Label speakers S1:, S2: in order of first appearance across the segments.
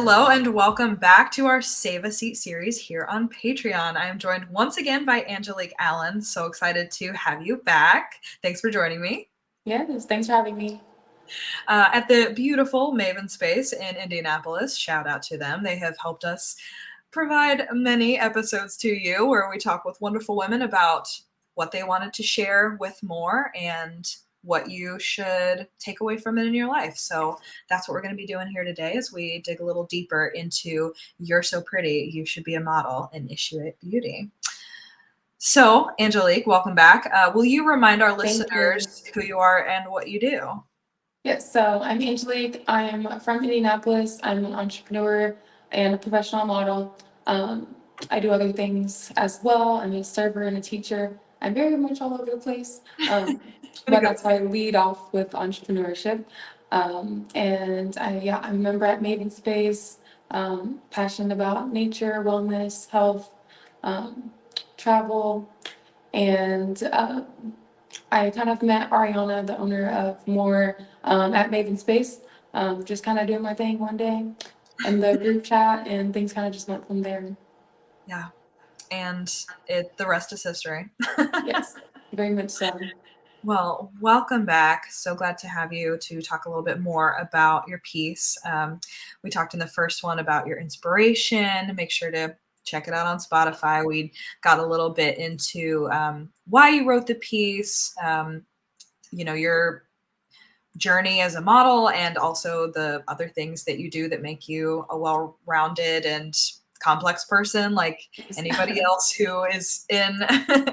S1: Hello and welcome back to our Save a Seat series here on Patreon. I am joined once again by Angelique Allen. So excited to have you back. Thanks for joining me.
S2: Yes, thanks for having me.
S1: At the beautiful Maven Space in Indianapolis, shout out to them. They have helped us provide many episodes to you where we talk with wonderful women about what they wanted to share with more and what you should take away from it in your life. So that's what we're going to be doing here today as we dig a little deeper into You're So Pretty, You Should Be a Model and Issue Beauty. So, Angelique, welcome back. Will you remind our
S2: Thank you.
S1: listeners who you are and what you do?
S2: Yes, so I'm Angelique. I'm from Indianapolis. I'm an entrepreneur and a professional model. I do other things as well. I'm a server and a teacher. I'm very much all over the place,
S1: Gonna
S2: but
S1: go.
S2: that's why I lead off with entrepreneurship. I'm a member at Maven Space, passionate about nature, wellness, health, um, travel, and I kind of met Ariana, the owner of More, at Maven Space, just kind of doing my thing one day in the group chat, and things kind of just went from there.
S1: Yeah. And the rest is history.
S2: Yes, very much so.
S1: Well, welcome back. So glad to have you to talk a little bit more about your piece. We talked in the first one about your inspiration. Make sure to check it out on Spotify. We got a little bit into why you wrote the piece, your journey as a model, and also the other things that you do that make you a well-rounded and complex person like anybody else who is in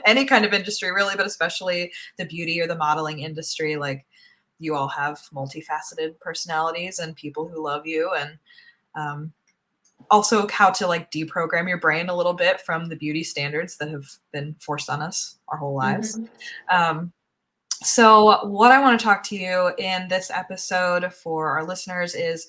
S1: any kind of industry really, but especially the beauty or the modeling industry. Like, you all have multifaceted personalities and people who love you, and also how to like deprogram your brain a little bit from the beauty standards that have been forced on us our whole lives.
S2: Mhm.
S1: So what I want to talk to you in this episode for our listeners is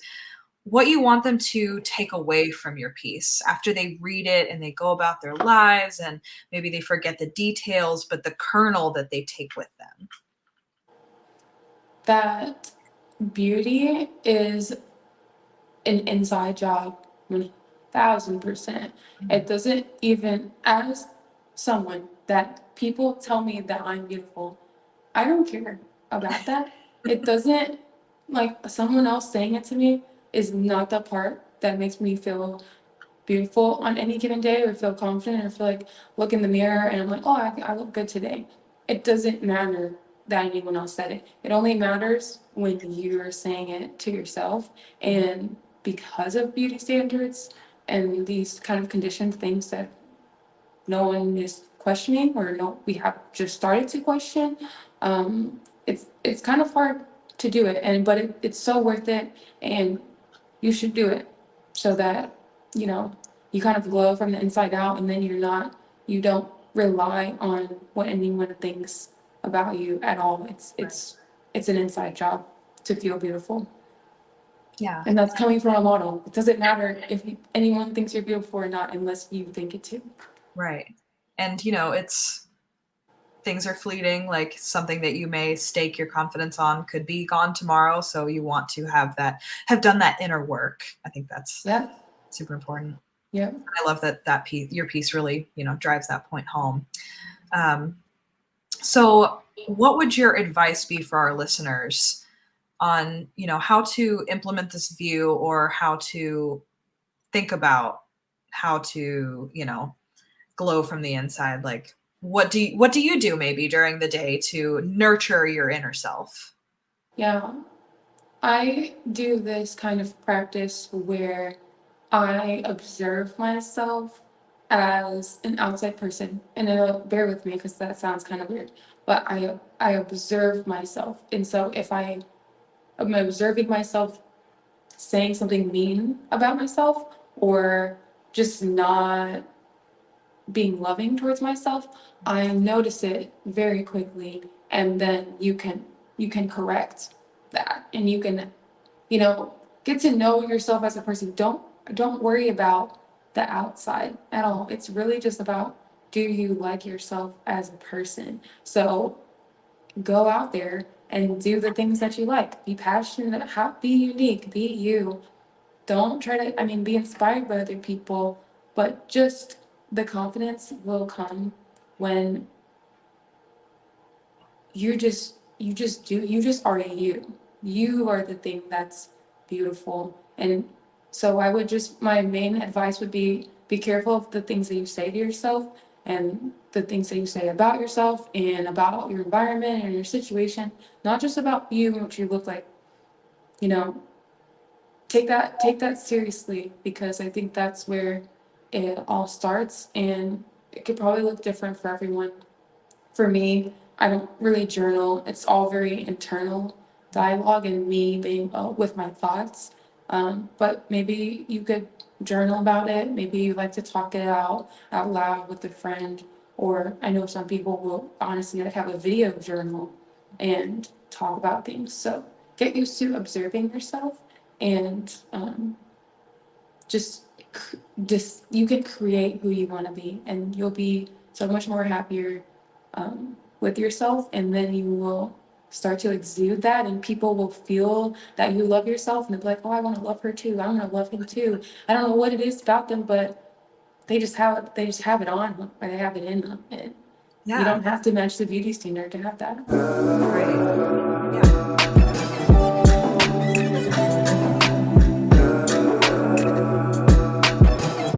S1: what you want them to take away from your piece after they read it and they go about their lives, and maybe they forget the details, but the kernel that they take with them.
S2: That beauty is an inside job, 1000%. It doesn't even, as someone that people tell me that I'm beautiful, I don't care about that. It doesn't, like someone else saying it to me is not the part that makes me feel beautiful on any given day or feel confident or feel like look in the mirror and I'm like, oh, I look good today. It doesn't matter that anyone else said it. It only matters when you're saying it to yourself. And because of beauty standards and these kind of conditioned things that no one is questioning or no we have just started to question, it's kind of hard to do it, and it's so worth it, and you should do it so that you know you kind of glow from the inside out, and then you don't rely on what anyone thinks about you at all. It's an inside job to feel beautiful.
S1: Yeah.
S2: And that's coming from a model. It doesn't matter if anyone thinks you're beautiful or not unless you think it too.
S1: Right. And it's things are fleeting. Like, something that you may stake your confidence on could be gone tomorrow, so you want to have done that inner work. I think that's
S2: Yeah.
S1: super important.
S2: Yeah.
S1: I love that piece, your piece really, drives that point home. Um, so what would your advice be for our listeners on, how to implement this view, or how to think about how to, glow from the inside? Like, what do you do maybe during the day to nurture your inner self?
S2: Yeah. I do this kind of practice where I observe myself as an outside person. And bear with me because that sounds kind of weird. But I observe myself. And so if I am observing myself saying something mean about myself or just not being loving towards myself, I notice it very quickly, and then you can correct that, and you can get to know yourself as a person. Don't worry about the outside at all. It's really just about, do you like yourself as a person? So go out there and do the things that you like. Be passionate, be unique, be you. don't try to, I mean, be inspired by other people, but just the confidence will come when you just are you. You are the thing that's beautiful. And so I would just, my main advice would be careful of the things that you say to yourself and the things that you say about yourself and about your environment and your situation, not just about you and what you look like. You know, take that seriously, because I think that's where it all starts, and it could probably look different for everyone. For me, I don't really journal. It's all very internal dialogue and me being with my thoughts. But maybe you could journal about it. Maybe you like to talk it out loud with a friend. Or I know some people will honestly like have a video journal and talk about things. So get used to observing yourself and just just you can create who you want to be, and you'll be so much more happier with yourself, and then you will start to exude that, and people will feel that you love yourself, and they'll be like, oh, I want to love her too, I want to love him too. I don't know what it is about them, but they just have it on them, or they have it in them, and you
S1: Yeah.
S2: don't have to match the beauty standard to have that.
S1: Right.